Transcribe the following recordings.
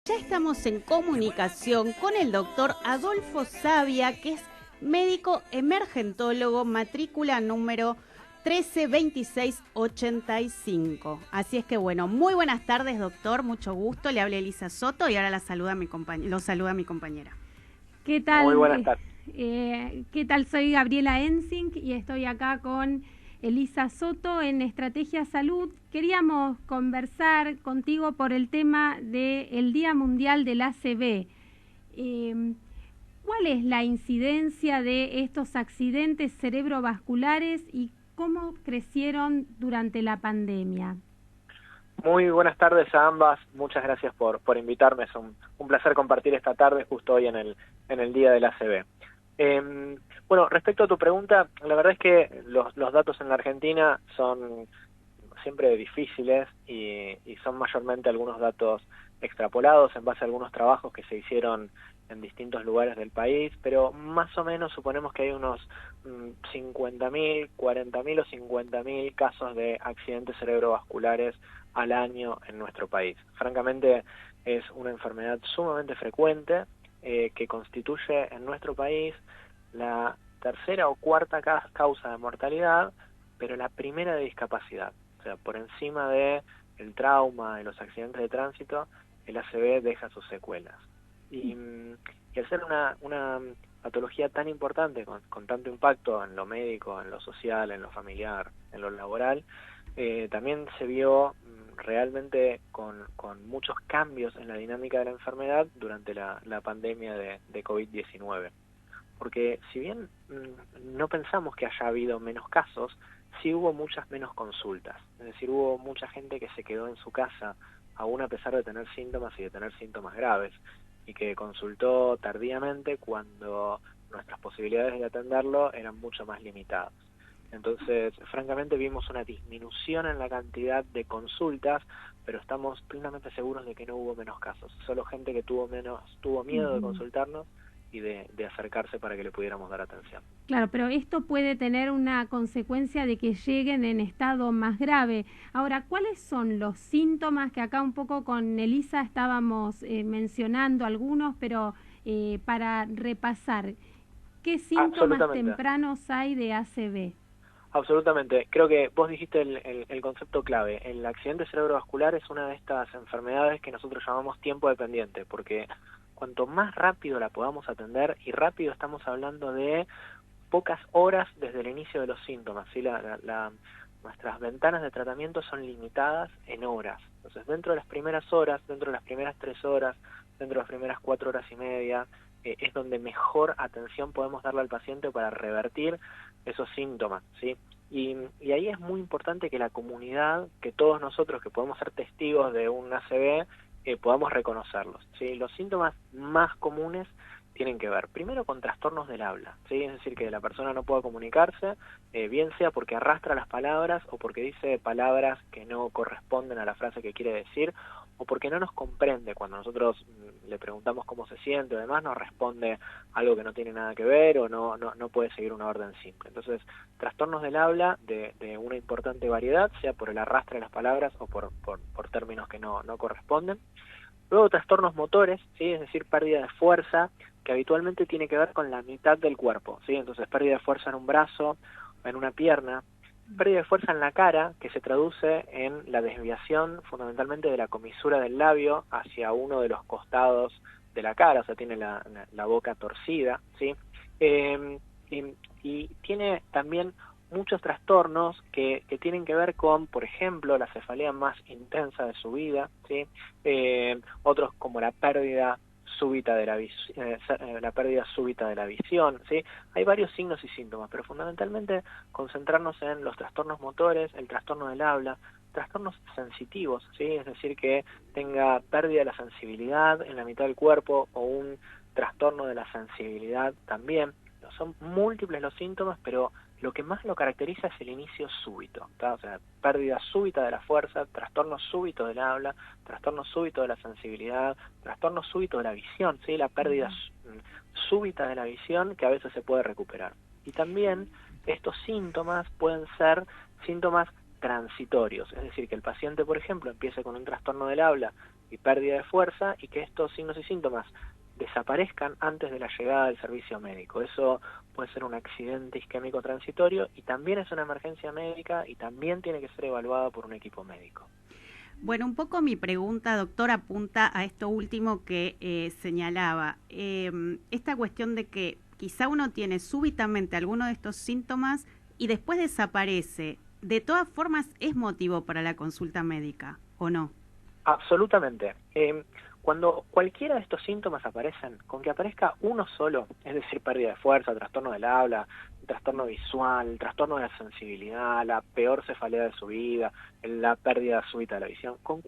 Ya estamos en comunicación con el doctor Adolfo Savia, que es médico emergentólogo, matrícula número 132685. Así es que bueno, muy buenas tardes, doctor, mucho gusto. Le habla Elisa Soto y ahora lo saluda mi compañera. ¿Qué Muy tal? buenas tardes. ¿Qué tal? Soy Gabriela Ensink y estoy acá con Elisa Soto en Estrategia Salud. Queríamos conversar contigo por el tema del Día Mundial del ACV. ¿Cuál es la incidencia de estos accidentes cerebrovasculares y cómo crecieron durante la pandemia? Muy buenas tardes a ambas. Muchas gracias por invitarme. Es un placer compartir esta tarde justo hoy en el Día del ACV. Bueno, respecto a tu pregunta, la verdad es que los datos en la Argentina son siempre difíciles y son mayormente algunos datos extrapolados en base a algunos trabajos que se hicieron en distintos lugares del país, pero más o menos suponemos que hay unos 50.000, 40.000 o 50.000 casos de accidentes cerebrovasculares al año en nuestro país. Francamente es una enfermedad sumamente frecuente que constituye en nuestro país la tercera o cuarta causa de mortalidad, pero la primera de discapacidad. O sea, por encima de el trauma, de los accidentes de tránsito, el ACV deja sus secuelas. Y al ser una patología tan importante, con tanto impacto en lo médico, en lo social, en lo familiar, en lo laboral, también se vio realmente con muchos cambios en la dinámica de la enfermedad durante la pandemia de COVID-19. Porque si bien no pensamos que haya habido menos casos, sí hubo muchas menos consultas. Es decir, hubo mucha gente que se quedó en su casa, aún a pesar de tener síntomas y de tener síntomas graves, y que consultó tardíamente cuando nuestras posibilidades de atenderlo eran mucho más limitadas. Entonces, francamente, vimos una disminución en la cantidad de consultas, pero estamos plenamente seguros de que no hubo menos casos. Solo gente que tuvo miedo de consultarnos y de acercarse para que le pudiéramos dar atención. Claro, pero esto puede tener una consecuencia de que lleguen en estado más grave. Ahora, ¿cuáles son los síntomas que acá un poco con Elisa estábamos mencionando algunos, pero para repasar, ¿qué síntomas Absolutamente. tempranos hay de ACV? Absolutamente. Creo que vos dijiste el concepto clave. El accidente cerebrovascular es una de estas enfermedades que nosotros llamamos tiempo dependiente, porque cuanto más rápido la podamos atender, y rápido estamos hablando de pocas horas desde el inicio de los síntomas, ¿sí? Nuestras ventanas de tratamiento son limitadas en horas. Entonces, dentro de las primeras horas, dentro de las primeras 3 horas, dentro de las primeras 4 horas y media, es donde mejor atención podemos darle al paciente para revertir esos síntomas, ¿sí? Y ahí es muy importante que la comunidad, que todos nosotros que podemos ser testigos de un ACV, podamos reconocerlos, ¿sí? Los síntomas más comunes tienen que ver, primero, con trastornos del habla, ¿sí? Es decir, que la persona no pueda comunicarse, bien sea porque arrastra las palabras o porque dice palabras que no corresponden a la frase que quiere decir, o porque no nos comprende cuando nosotros le preguntamos cómo se siente o demás, nos responde algo que no tiene nada que ver o no puede seguir una orden simple. Entonces, trastornos del habla de una importante variedad, sea por el arrastre de las palabras o por términos que no corresponden. Luego, trastornos motores, ¿sí? Es decir, pérdida de fuerza, que habitualmente tiene que ver con la mitad del cuerpo, ¿sí? Entonces, pérdida de fuerza en un brazo, en una pierna, pérdida de fuerza en la cara, que se traduce en la desviación fundamentalmente de la comisura del labio hacia uno de los costados de la cara, o sea, tiene la boca torcida, ¿sí? Y tiene también muchos trastornos que tienen que ver con, por ejemplo, la cefalea más intensa de su vida, ¿sí? Otros como la pérdida súbita de la pérdida súbita de la visión, ¿sí? Hay varios signos y síntomas, pero fundamentalmente concentrarnos en los trastornos motores, el trastorno del habla, trastornos sensitivos, ¿sí? Es decir, que tenga pérdida de la sensibilidad en la mitad del cuerpo o un trastorno de la sensibilidad también. Son múltiples los síntomas, pero lo que más lo caracteriza es el inicio súbito, ¿tá? O sea, pérdida súbita de la fuerza, trastorno súbito del habla, trastorno súbito de la sensibilidad, trastorno súbito de la visión, ¿sí? La pérdida súbita de la visión que a veces se puede recuperar. Y también estos síntomas pueden ser síntomas transitorios, es decir, que el paciente, por ejemplo, empiece con un trastorno del habla y pérdida de fuerza, y que estos signos y síntomas desaparezcan antes de la llegada del servicio médico. Eso puede ser un accidente isquémico transitorio y también es una emergencia médica y también tiene que ser evaluada por un equipo médico. Bueno, un poco mi pregunta, doctor, apunta a esto último que señalaba. Esta cuestión de que quizá uno tiene súbitamente alguno de estos síntomas y después desaparece. ¿De todas formas es motivo para la consulta médica o no? Absolutamente. Cuando cualquiera de estos síntomas aparecen, con que aparezca uno solo, es decir, pérdida de fuerza, trastorno del habla, trastorno visual, trastorno de la sensibilidad, la peor cefalea de su vida, la pérdida súbita de la visión, con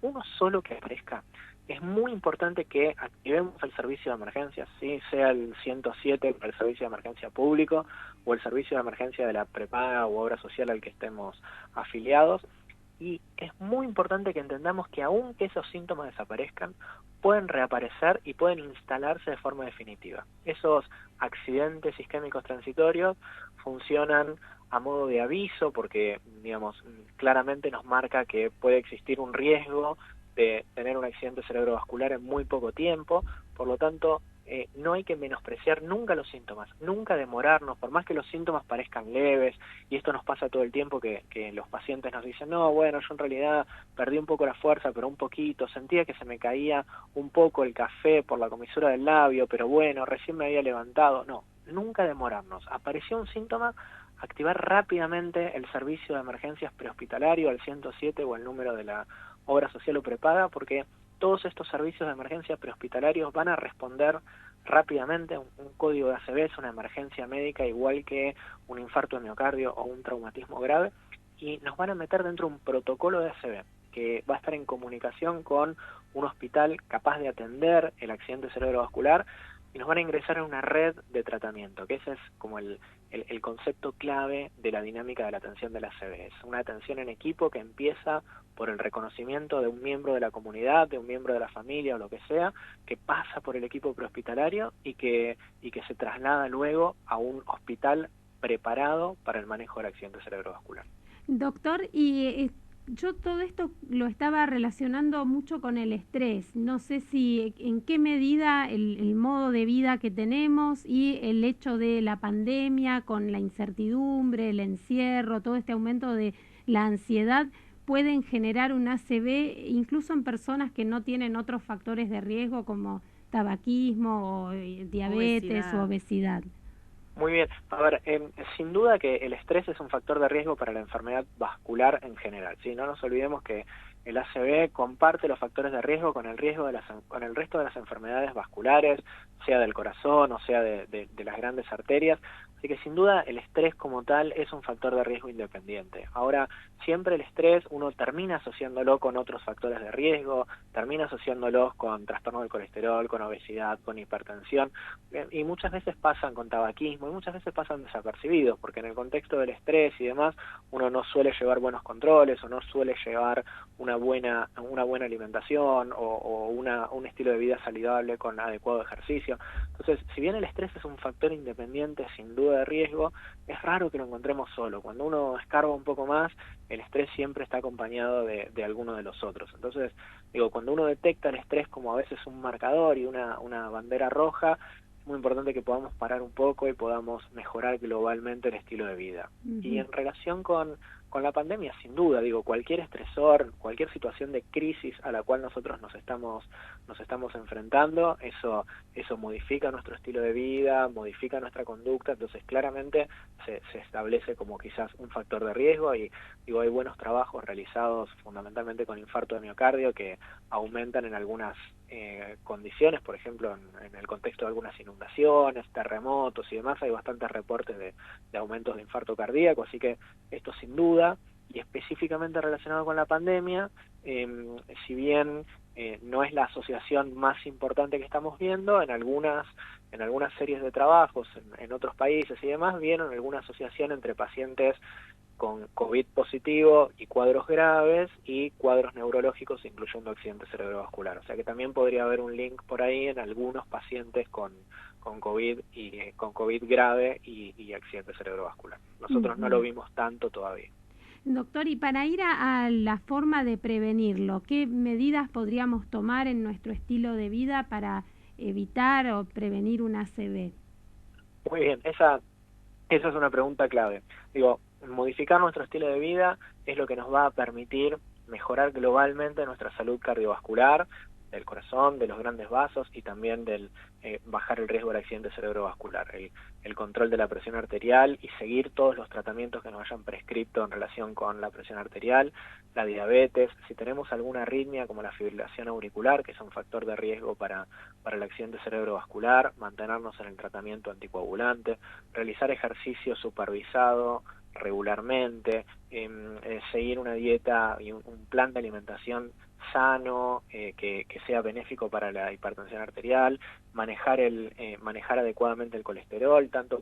uno solo que aparezca, es muy importante que activemos el servicio de emergencia, ¿sí? Sea el 107, el servicio de emergencia público, o el servicio de emergencia de la prepaga u obra social al que estemos afiliados. Y es muy importante que entendamos que aunque esos síntomas desaparezcan, pueden reaparecer y pueden instalarse de forma definitiva. Esos accidentes isquémicos transitorios funcionan a modo de aviso porque, digamos, claramente nos marca que puede existir un riesgo de tener un accidente cerebrovascular en muy poco tiempo, por lo tanto, no hay que menospreciar nunca los síntomas, nunca demorarnos, por más que los síntomas parezcan leves, y esto nos pasa todo el tiempo que los pacientes nos dicen, no, bueno, yo en realidad perdí un poco la fuerza, pero un poquito, sentía que se me caía un poco el café por la comisura del labio, pero bueno, recién me había levantado. No, nunca demorarnos. Apareció un síntoma, activar rápidamente el servicio de emergencias prehospitalario al 107 o el número de la obra social o prepaga, porque todos estos servicios de emergencia prehospitalarios van a responder rápidamente. Un código de ACV es una emergencia médica igual que un infarto de miocardio o un traumatismo grave, y nos van a meter dentro de un protocolo de ACV que va a estar en comunicación con un hospital capaz de atender el accidente cerebrovascular, y nos van a ingresar en una red de tratamiento, que ese es como el concepto clave de la dinámica de la atención de la ACV. Es una atención en equipo que empieza por el reconocimiento de un miembro de la comunidad, de un miembro de la familia o lo que sea, que pasa por el equipo prehospitalario y que se traslada luego a un hospital preparado para el manejo del accidente cerebrovascular. Doctor, y yo todo esto lo estaba relacionando mucho con el estrés. No sé si en qué medida el modo de vida que tenemos y el hecho de la pandemia con la incertidumbre, el encierro, todo este aumento de la ansiedad pueden generar un ACV incluso en personas que no tienen otros factores de riesgo como tabaquismo o diabetes o obesidad. Muy bien. A ver, sin duda que el estrés es un factor de riesgo para la enfermedad vascular en general, ¿sí? No nos olvidemos que el ACV comparte los factores de riesgo con el resto de las enfermedades vasculares, sea del corazón o sea de las grandes arterias. Así que sin duda el estrés como tal es un factor de riesgo independiente. Ahora, siempre el estrés uno termina asociándolo con otros factores de riesgo, termina asociándolos con trastorno del colesterol, con obesidad, con hipertensión, y muchas veces pasan con tabaquismo, y muchas veces pasan desapercibidos, porque en el contexto del estrés y demás, uno no suele llevar buenos controles, o no suele llevar una buena alimentación, o un estilo de vida saludable con adecuado ejercicio. Entonces, si bien el estrés es un factor independiente, sin duda de riesgo, es raro que lo encontremos solo. Cuando uno escarba un poco más, el estrés siempre está acompañado de alguno de los otros. Entonces, cuando uno detecta el estrés como a veces un marcador y una bandera roja, es muy importante que podamos parar un poco y podamos mejorar globalmente el estilo de vida. Uh-huh. Y en relación con la pandemia, sin duda, cualquier estresor, cualquier situación de crisis a la cual nosotros nos estamos enfrentando, eso modifica nuestro estilo de vida, modifica nuestra conducta. Entonces claramente se establece como quizás un factor de riesgo, y hay buenos trabajos realizados fundamentalmente con infarto de miocardio que aumentan en algunas condiciones, por ejemplo en el contexto de algunas inundaciones, terremotos y demás, hay bastantes reportes de aumentos de infarto cardíaco, así que esto sin duda, y específicamente relacionado con la pandemia, si bien no es la asociación más importante que estamos viendo, en algunas series de trabajos en otros países y demás, vieron alguna asociación entre pacientes con COVID positivo y cuadros graves y cuadros neurológicos, incluyendo accidente cerebrovascular. O sea que también podría haber un link por ahí en algunos pacientes con COVID y con COVID grave y accidente cerebrovascular. Nosotros no lo vimos tanto todavía. Doctor, y para ir a la forma de prevenirlo, ¿qué medidas podríamos tomar en nuestro estilo de vida para evitar o prevenir una ACV? Muy bien, esa es una pregunta clave. Digo, modificar nuestro estilo de vida es lo que nos va a permitir mejorar globalmente nuestra salud cardiovascular, del corazón, de los grandes vasos y también del bajar el riesgo del accidente cerebrovascular, el control de la presión arterial y seguir todos los tratamientos que nos hayan prescrito en relación con la presión arterial, la diabetes, si tenemos alguna arritmia como la fibrilación auricular, que es un factor de riesgo para el accidente cerebrovascular, mantenernos en el tratamiento anticoagulante, realizar ejercicio supervisado regularmente, seguir una dieta y un plan de alimentación sano, que sea benéfico para la hipertensión arterial, manejar adecuadamente el colesterol, tanto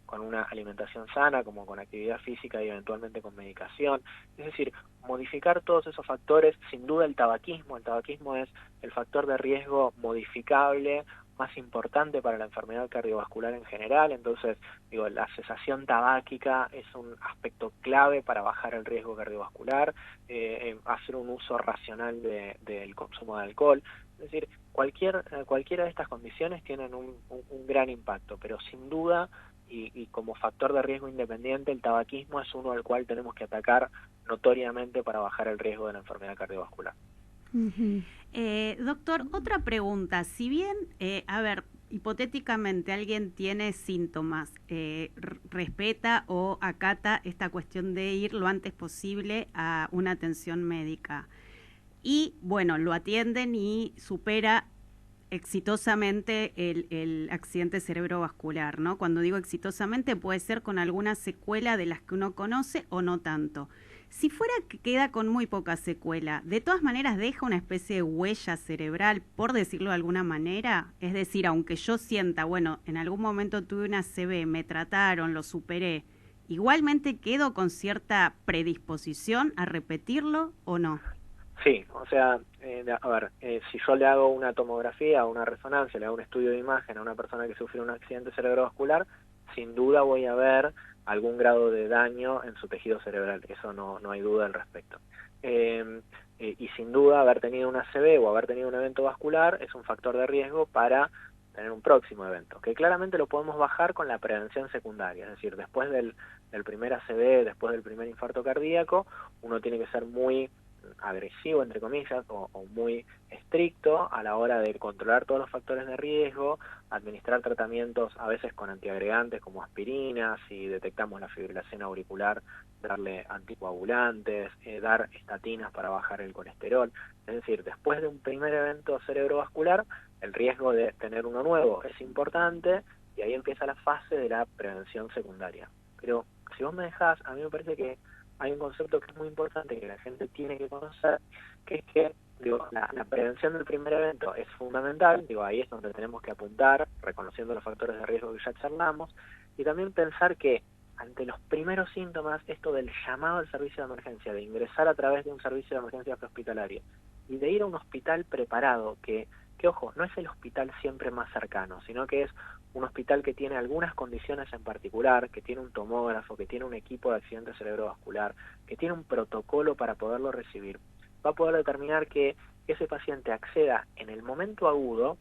con una alimentación sana como con actividad física y eventualmente con medicación. Es decir, modificar todos esos factores. Sin duda el tabaquismo es el factor de riesgo modificable más importante para la enfermedad cardiovascular en general. Entonces, digo, la cesación tabáquica es un aspecto clave para bajar el riesgo cardiovascular, hacer un uso racional del consumo de alcohol. Es decir, cualquiera de estas condiciones tienen un gran impacto, pero sin duda y como factor de riesgo independiente, el tabaquismo es uno al cual tenemos que atacar notoriamente para bajar el riesgo de la enfermedad cardiovascular. Doctor, otra pregunta. Si bien, hipotéticamente alguien tiene síntomas, respeta o acata esta cuestión de ir lo antes posible a una atención médica y, bueno, lo atienden y supera exitosamente el accidente cerebrovascular, ¿no? Cuando digo exitosamente puede ser con alguna secuela de las que uno conoce o no tanto. Si fuera que queda con muy poca secuela, ¿de todas maneras deja una especie de huella cerebral, por decirlo de alguna manera? Es decir, aunque yo sienta, bueno, en algún momento tuve una ACV, me trataron, lo superé, ¿igualmente quedo con cierta predisposición a repetirlo o no? Sí, o sea, si yo le hago una tomografía o una resonancia, le hago un estudio de imagen a una persona que sufrió un accidente cerebrovascular, sin duda voy a ver algún grado de daño en su tejido cerebral, eso no hay duda al respecto. Y sin duda haber tenido una ACV o haber tenido un evento vascular es un factor de riesgo para tener un próximo evento, que claramente lo podemos bajar con la prevención secundaria, es decir, después del primer ACV, después del primer infarto cardíaco, uno tiene que ser muy agresivo, entre comillas, o muy estricto a la hora de controlar todos los factores de riesgo, administrar tratamientos a veces con antiagregantes como aspirinas, si detectamos la fibrilación auricular, darle anticoagulantes, dar estatinas para bajar el colesterol. Es decir, después de un primer evento cerebrovascular, el riesgo de tener uno nuevo es importante y ahí empieza la fase de la prevención secundaria. Pero si vos me dejás, a mí me parece que hay un concepto que es muy importante que la gente tiene que conocer, que es que la prevención del primer evento es fundamental, ahí es donde tenemos que apuntar, reconociendo los factores de riesgo que ya charlamos, y también pensar que ante los primeros síntomas, esto del llamado al servicio de emergencia, de ingresar a través de un servicio de emergencia prehospitalario, y de ir a un hospital preparado, que ojo, no es el hospital siempre más cercano, sino que es un hospital que tiene algunas condiciones en particular, que tiene un tomógrafo, que tiene un equipo de accidente cerebrovascular, que tiene un protocolo para poderlo recibir, va a poder determinar que ese paciente acceda en el momento agudo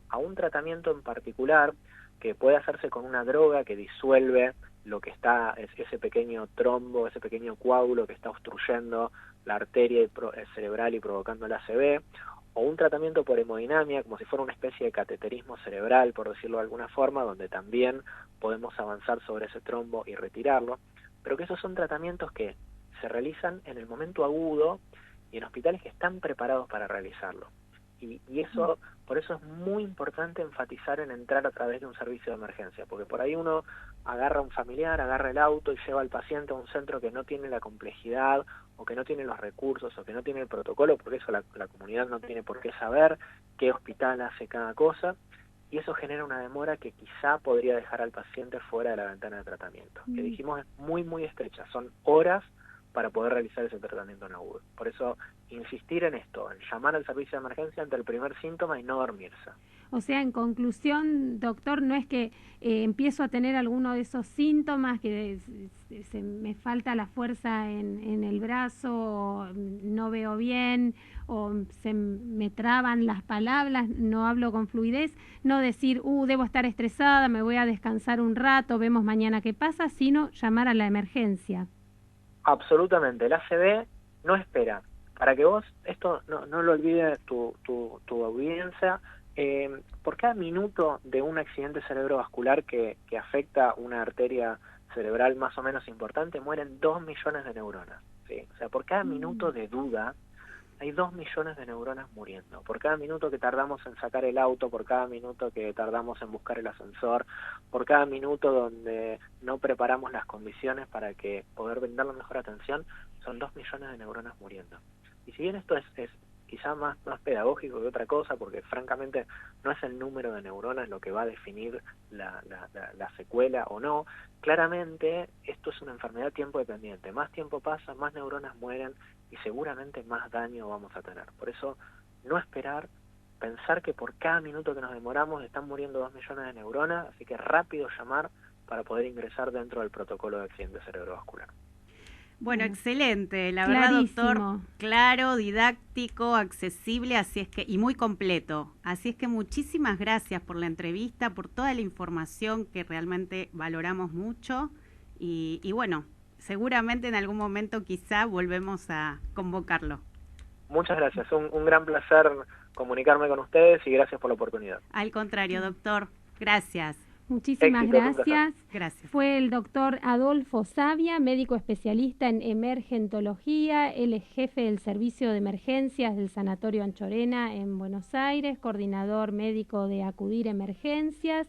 a un tratamiento en particular que puede hacerse con una droga que disuelve lo que está, ese pequeño trombo, ese pequeño coágulo que está obstruyendo la arteria cerebral y provocando la ACV, o un tratamiento por hemodinamia, como si fuera una especie de cateterismo cerebral, por decirlo de alguna forma, donde también podemos avanzar sobre ese trombo y retirarlo, pero que esos son tratamientos que se realizan en el momento agudo y en hospitales que están preparados para realizarlo. Y eso, por eso es muy importante enfatizar en entrar a través de un servicio de emergencia, porque por ahí uno agarra a un familiar, agarra el auto y lleva al paciente a un centro que no tiene la complejidad o que no tiene los recursos o que no tiene el protocolo, porque eso la comunidad no tiene por qué saber qué hospital hace cada cosa, y eso genera una demora que quizá podría dejar al paciente fuera de la ventana de tratamiento, que dijimos es muy, muy estrecha, son horas para poder realizar ese tratamiento en agudo. Por eso, insistir en esto, en llamar al servicio de emergencia ante el primer síntoma y no dormirse. O sea, en conclusión, doctor, no es que empiezo a tener alguno de esos síntomas, que me falta la fuerza en el brazo, o no veo bien, o se me traban las palabras, no hablo con fluidez, no decir, debo estar estresada, me voy a descansar un rato, vemos mañana qué pasa, sino llamar a la emergencia. Absolutamente, el ACV no espera. Para que vos, esto no lo olvide tu audiencia, por cada minuto de un accidente cerebrovascular que afecta una arteria cerebral más o menos importante, mueren 2 millones de neuronas, ¿sí? O sea, por cada minuto de duda, hay 2 millones de neuronas muriendo. Por cada minuto que tardamos en sacar el auto, por cada minuto que tardamos en buscar el ascensor, por cada minuto donde no preparamos las condiciones para que poder brindar la mejor atención, son 2 millones de neuronas muriendo. Y si bien esto es quizá más pedagógico que otra cosa, porque francamente no es el número de neuronas lo que va a definir la secuela o no, claramente esto es una enfermedad tiempo dependiente. Más tiempo pasa, más neuronas mueren y seguramente más daño vamos a tener. Por eso, no esperar, pensar que por cada minuto que nos demoramos están muriendo 2 millones de neuronas, así que rápido llamar para poder ingresar dentro del protocolo de accidente cerebrovascular. Bueno, excelente, la verdad, doctor, claro, didáctico, accesible, así es que y muy completo. Así es que muchísimas gracias por la entrevista, por toda la información que realmente valoramos mucho y bueno, seguramente en algún momento quizá volvemos a convocarlo. Muchas gracias, un gran placer comunicarme con ustedes y gracias por la oportunidad. Al contrario, doctor, gracias. Muchísimas gracias. Gracias. Fue el doctor Adolfo Savia, médico especialista en emergentología. Él es jefe del servicio de emergencias del Sanatorio Anchorena en Buenos Aires, coordinador médico de Acudir Emergencias.